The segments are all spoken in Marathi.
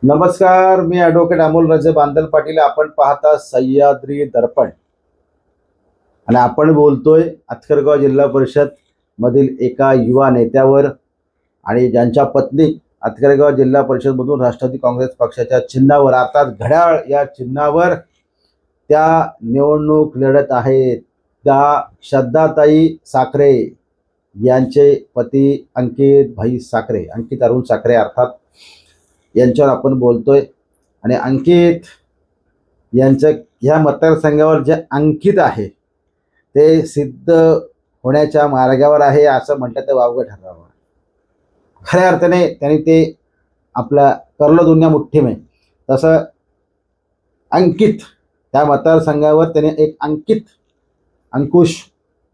नमस्कार, मी ॲडव्होकेट अमोल राजे बांदल पाटील. आपण पाहता सह्याद्री दर्पण आणि आपण बोलतोय अथरगाव जिल्हा परिषद मधील एका युवा नेत्यावर आणि ज्यांच्या पत्नी अथरगाव जिल्हा परिषद मधून राष्ट्रवादी काँग्रेस पक्षाच्या चिन्हावर अर्थात घड्याळ या चिन्हावर त्या निवडणूक लढत आहेत. त्या श्रद्धाताई साखरे यांचे पती अंकित भाई साखरे, अंकित अरुण साखरे अर्थात, यांच्यावर आपण बोलतोय. आणि अंकित यांचं ह्या मतदारसंघावर जे अंकित आहे ते सिद्ध होण्याच्या मार्गावर आहे असं म्हटलं तर वावगं ठरावं. खऱ्या अर्थाने त्यांनी ते आपला करलं दुनिया मुठ्ठी में, तसं अंकित त्या मतदारसंघावर त्याने एक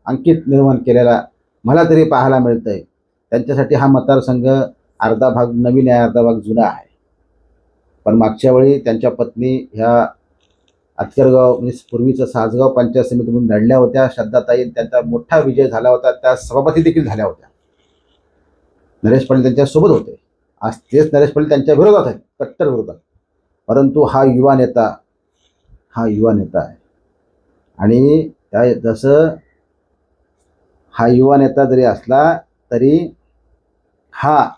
अंकित निर्माण केलेला मला तरी पाहायला मिळतंय. त्यांच्यासाठी हा मतदारसंघ अर्धा भाग नवीन आहे, अर्धा भाग जुना आहे. पण मागच्या वेळी त्यांच्या पत्नी ह्या अथरगाव म्हणजे पूर्वीचं सासगाव पंचायत समितीमधून लढल्या होत्या. श्रद्धाताई, त्यांचा मोठा विजय झाला होता. त्या सभापती देखील झाल्या होत्या. नरेश पाटील त्यांच्यासोबत होते. आज तेच नरेश पाटील त्यांच्या विरोधात आहेत, कट्टर विरोधात. परंतु हा युवा नेता आहे. आणि त्या जसं हा युवा नेता जरी असला तरी हा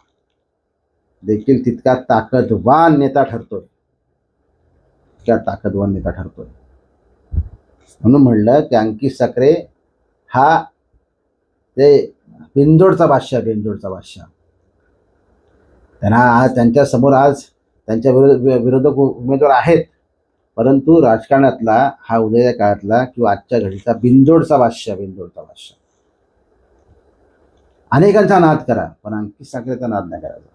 देखील तितका ताकदवान नेता ठरतोय. म्हणून म्हणलं की अंकित साखरे हा ते बिंजोडचा बादशाह. त्यांना आज त्यांच्यासमोर त्यांच्या विरोधक उमेदवार आहेत, परंतु राजकारणातला हा उदय काळातला किंवा आजच्या घडीचा बिंजोडचा बादशाह. अनेकांचा नाद करा, पण अंकित साखरेचा नाद नाही करायचा.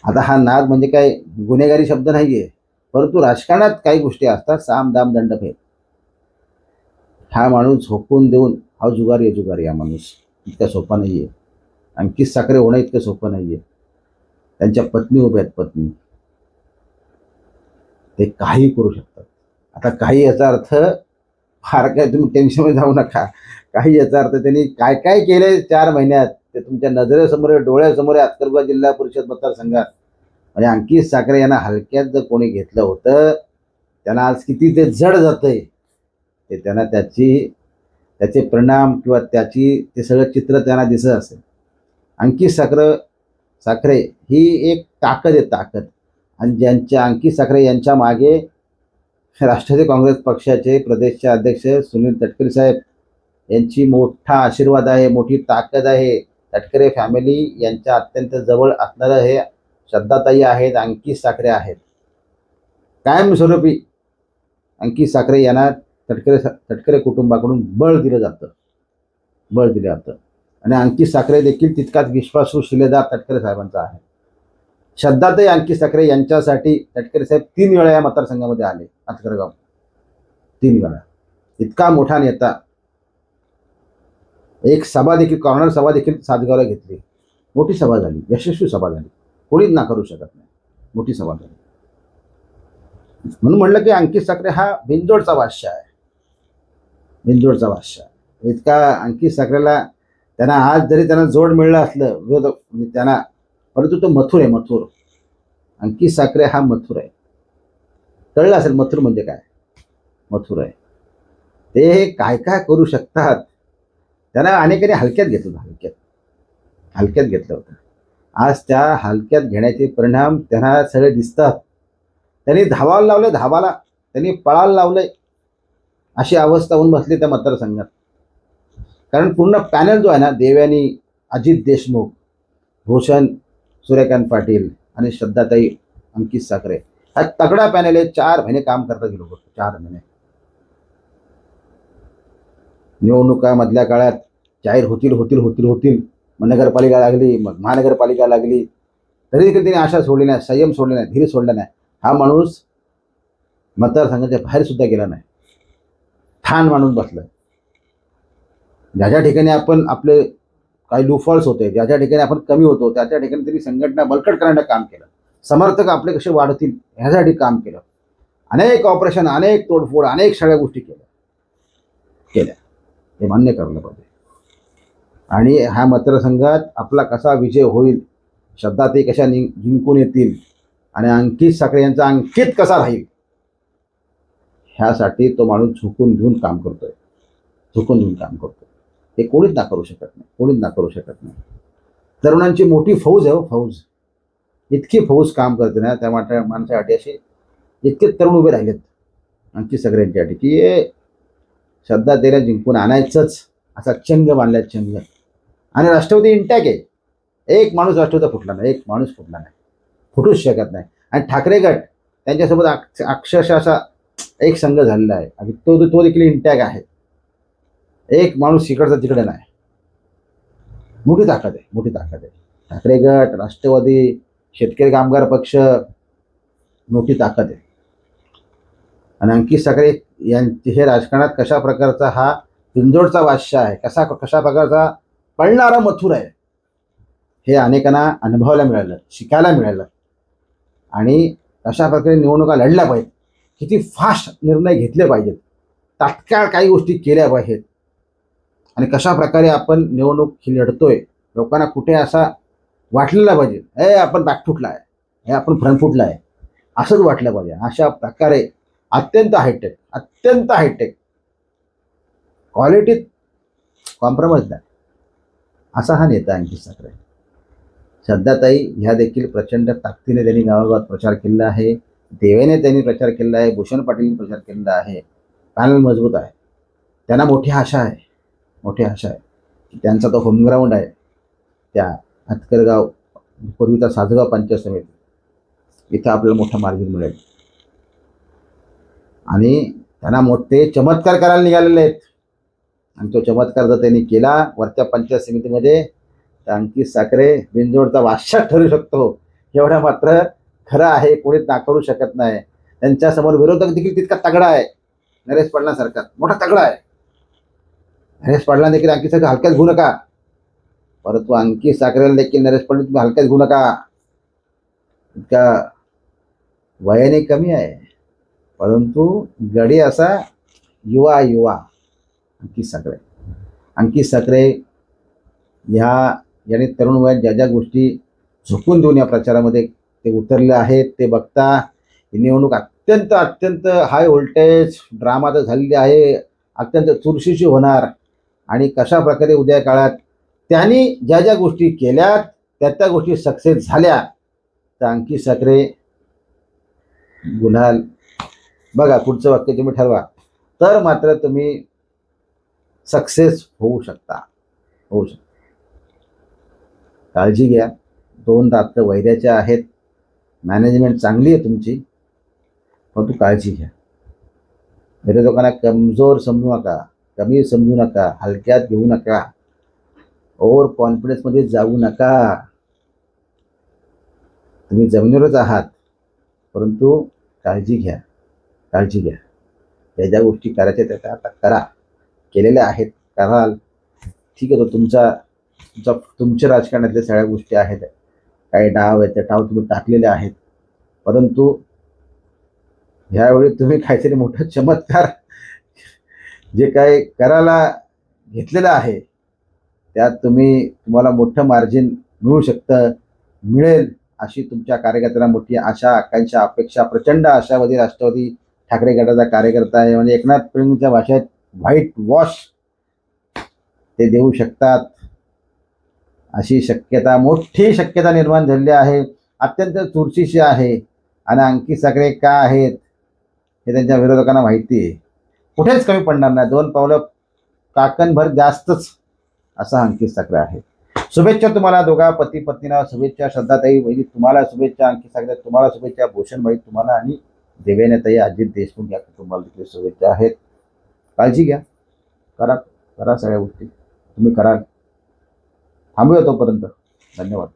आता हा नाद म्हणजे काय गुन्हेगारी शब्द नाहीये, परंतु राजकारणात काही गोष्टी असतात, साम दाम दंड भेद. हा माणूस झोकून देऊन हा जुगारी हा माणूस इतका सोपा नाहीये. अंकित साखरे होणं इतकं सोपं नाहीये. त्यांच्या पत्नी उभ्या आहेत, पत्नी. ते काही करू शकतात. आता काही याचा अर्थ फार काय तुम्ही टेन्शनमध्ये जाऊ नका. काही याचा अर्थ त्यांनी काय काय केलंय 4 महिन्यात ते तुमच्या नजरेसमोर, डोळ्यासमोर अथरगाव जिल्हा परिषद मतदारसंघात. म्हणजे अंकित साखरे यांना हलक्यात जर कोणी घेतलं होतं, त्यांना आज किती ते जड जातंय ते त्यांना त्याचे परिणाम किंवा ते सगळं चित्र त्यांना दिसत असेल. अंकित साखरे ही एक ताकद आहे. आणि ज्यांच्या अंकित साखरे यांच्या मागे राष्ट्रवादी काँग्रेस पक्षाचे प्रदेशचे अध्यक्ष सुनील तटकरे साहेब यांची मोठा आशीर्वाद आहे, मोठी ताकद आहे. तटकरे फॅमिली यांच्या अत्यंत जवळ असणारं हे श्रद्धाताई आहेत, अंकित साखरे आहेत. कायमस्वरूपी अंकित साखरे यांना तटकरे कुटुंबाकडून बळ दिलं जातं. आणि अंकित साखरे देखील तितकाच विश्वासू शिलेदार तटकरे साहेबांचा आहे. श्रद्धाताई अंकित साखरे यांच्यासाठी तटकरे साहेब 3 वेळा या मतदारसंघामध्ये आले. अथरगाव 3 वेळा. इतका मोठा नेता. एक सभा देखील, कॉर्नर सभा देखील सासगावला घेतली. मोठी सभा झाली, यशस्वी सभा झाली. कोणीच नाकारू शकत नाही. मोठी सभा झाली. म्हणून म्हणलं की अंकित साखरे हा बिंजोडचा बादशाह आहे. इतका अंकित साखरेला त्यांना आज जरी त्यांना जोड मिळलं असलं विरोधक त्यांना, परंतु तो मथुर आहे. अंकित साखरे हा मथुर आहे. कळलं असेल मथुर म्हणजे काय. मथुर आहे ते. काय काय करू शकतात. त्यांना अनेकांनी हलक्यात घेतलं होतं. आज त्या हलक्यात घेण्याचे परिणाम त्यांना सगळे दिसतात. त्यांनी धावायला लावले, त्यांनी पळायला लावलंय. अशी अवस्था होऊन बसली त्या मतदारसंघात. कारण पूर्ण पॅनल जो आहे ना, देवयानी, अजित देशमुख, भूषण सूर्यकांत पाटील आणि श्रद्धाताई अंकित साखरे हा तगडा पॅनल आहे. 4 महिने काम करतात लोक. 4 महिने. निवडणुका मधल्या काळात जाहीर होतील. मग नगरपालिका लागली, मग महानगरपालिका लागली, तरी देखील त्यांनी आशा सोडली नाही, संयम सोडले नाही, धीर सोडला नाही. हा माणूस मतदारसंघाच्या बाहेर सुद्धा गेला नाही. ठाण माणूस बसला. ज्या ठिकाणी आपण आपले काही लूफॉल्स होते, ज्या ठिकाणी आपण कमी होतो, त्या ठिकाणी त्यांनी संघटना बळकट करण्याचं काम केलं. समर्थक आपले कसे वाढतील ह्यासाठी काम केलं. अनेक ऑपरेशन, अनेक तोडफोड, अनेक सगळ्या गोष्टी केल्या. हे मान्य करायला पाहिजे. आणि ह्या मतदारसंघात आपला कसा विजय होईल, श्रद्धाताई कशा जिंकून येतील, आणि अंकित साखरे यांचा अंकित कसा राहील ह्यासाठी तो माणूस झुकून घेऊन काम करतोय, झुकून घेऊन काम करतोय. हे कोणीच नाकारू शकत नाही, कोणीच नाकारू शकत नाही. तरुणांची मोठी फौज आहे, फौज. इतकी फौज काम करते ना त्या माणसासाठी. असे इतके तरुण उभे राहिलेत अंकित साखरे यांच्यासाठी की श्रद्धा त्याला जिंकून आणायचंच असा चंग बांधलाय, चंग. आणि राष्ट्रवादी इंटॅक आहे. एक माणूस राष्ट्रवादी फुटला नाही, एक माणूस फुटला नाही, फुटूच शकत नाही. आणि ठाकरे गट त्यांच्यासोबत अक्षरशः असा एक संघ झालेला आहे आणि तो देखील इंटॅक आहे. एक माणूस इकडचा तिकडे नाही. मोठी ताकद आहे, मोठी ताकद आहे. ठाकरे गट, राष्ट्रवादी, शेतकरी कामगार पक्ष, मोठी ताकद आहे. आणि अंकित साखरे यांचे हे राजकारणात कशा प्रकारचा हा पिंजोडचा बादशाह आहे, कशा प्रकारचा पळणारा मथुर आहे, हे अनेकांना अनुभवायला मिळालं, शिकायला मिळालं. आणि कशा प्रकारे निवडणुका लढल्या पाहिजेत, किती फास्ट निर्णय घेतले पाहिजेत, तात्काळ काही गोष्टी केल्या पाहिजेत. आणि कशा प्रकारे आपण निवडणूक लढतोय, लोकांना कुठे असा वाटलेला पाहिजे हे आपण बॅकफुटला आहे, हे आपण फ्रंटफुटला आहे, असंच वाटलं पाहिजे. अशा प्रकारे अत्यंत हायटेक, अत्यंत हायटेक, क्वालिटीत कॉम्प्रोमाइज नाही, असा हा नेता अंकित साखरे. श्रद्धाताई ह्या देखील प्रचंड ताकदीने त्यांनी गावागावात प्रचार केलेला आहे. देवेने त्यांनी प्रचार केलेला आहे, भूषण पाटीलने प्रचार केलेला आहे. पॅनल मजबूत आहे. त्यांना मोठी आशा आहे, मोठी आशा आहे. त्यांचा तो होमग्राऊंड आहे त्या हातकरगाव, पूर्वीचा सासगाव पंचायत समिती, इथं आपल्याला मोठं मार्जिन मिळेल. आणि त्यांना मोठे चमत्कार करायला निघालेले आहेत. आणि तो चमत्कार जर त्यांनी केला वरच्या पंचायत समितीमध्ये तर अंकित साखरे बिनजोडचा बादशाह ठरू शकतो, एवढा मात्र खरं आहे, कोणीच नाकारू शकत नाही. त्यांच्यासमोर विरोधक देखील तितका तगडा आहे, नरेश पाटलांसारखा मोठा तगडा आहे. नरेश पाटलांना देखील अंकित साखरे हलक्यात घेऊ नका, परंतु अंकित साखरेला देखील नरेश पाटील तुम्ही हलक्यात घेऊ नका. इतका वयाने कमी आहे, परंतु गडी असा युवा युवा अंकित साखरे. अंकित साखरे याने तरुण वयात ज्या ज्या गोष्टी झोकून देऊन या प्रचारामध्ये ते उतरले आहेत ते बघता ही निवडणूक अत्यंत अत्यंत हाय व्होल्टेज ड्रामा तर झालेली आहे, अत्यंत चुरशीची होणार. आणि कशा प्रकारे उद्या काळात त्यांनी ज्या ज्या गोष्टी केल्या त्या गोष्टी सक्सेस झाल्या तर अंकित साखरे गुलाल. बघा पुढचं वाक्य तुम्ही ठरवा, तर मात्र तुम्ही सक्सेस होऊ शकता, होऊ शकता. काळजी घ्या. 2 रात्र वैद्याच्या आहेत, मॅनेजमेंट चांगली आहे तुमची, परंतु काळजी घ्या. विरोधकांना कमजोर समजू नका, कमी समजू नका, हलक्यात घेऊ नका, ओव्हर कॉन्फिडन्समध्ये जाऊ नका. तुम्ही जमिनीवरच आहात, परंतु काळजी घ्या, काळजी घ्या. ज्या ज्या गोष्टी करायच्या त्या आता करा, केलेल्या आहेत, कराल. ठीक आहे, तो तुमच्या राजकारणातल्या सगळ्या गोष्टी आहेत, काही डाव आहेत, त्या डाव तुम्ही टाकलेले आहेत. परंतु ह्यावेळी तुम्ही काहीतरी मोठा चमत्कार जे काही करायला घेतलेलं आहे त्यात तुम्हाला मोठं मार्जिन मिळू शकतं, मिळेल अशी तुमच्या कार्यकर्त्यांना मोठी आशा, आकांक्षा, अपेक्षा, प्रचंड आशावादी राष्ट्रवादी ठाकरे गटाचा कार्यकर्ता आहे. म्हणजे एकनाथ प्रेमींच्या भाषेत व्हाईट वॉश ते देऊ शकतात अशी शक्यता, मोठी शक्यता निर्माण झालेली आहे. अत्यंत चुरशीची आहे. आणि अंकित साखरे का आहेत हे त्यांच्या विरोधकांना माहिती आहे. कुठेच कमी पडणार नाही, 2 पावलं काकणभर जास्तच असा अंकित साखरे आहे. शुभेच्छा तुम्हाला दोघा पती पत्नीला, शुभेच्छा श्रद्धाताई वहिनी तुम्हाला, शुभेच्छा अंकित साखरे तुम्हाला, शुभेच्छा भूषणभाई तुम्हाला, आणि देवेनेताई अजित देशमुख या कुटुंबाला देखील शुभेच्छा आहेत. काळजी घ्या, करा सगळ्या गोष्टी तुम्ही कराल. थांबूया तोपर्यंत. धन्यवाद.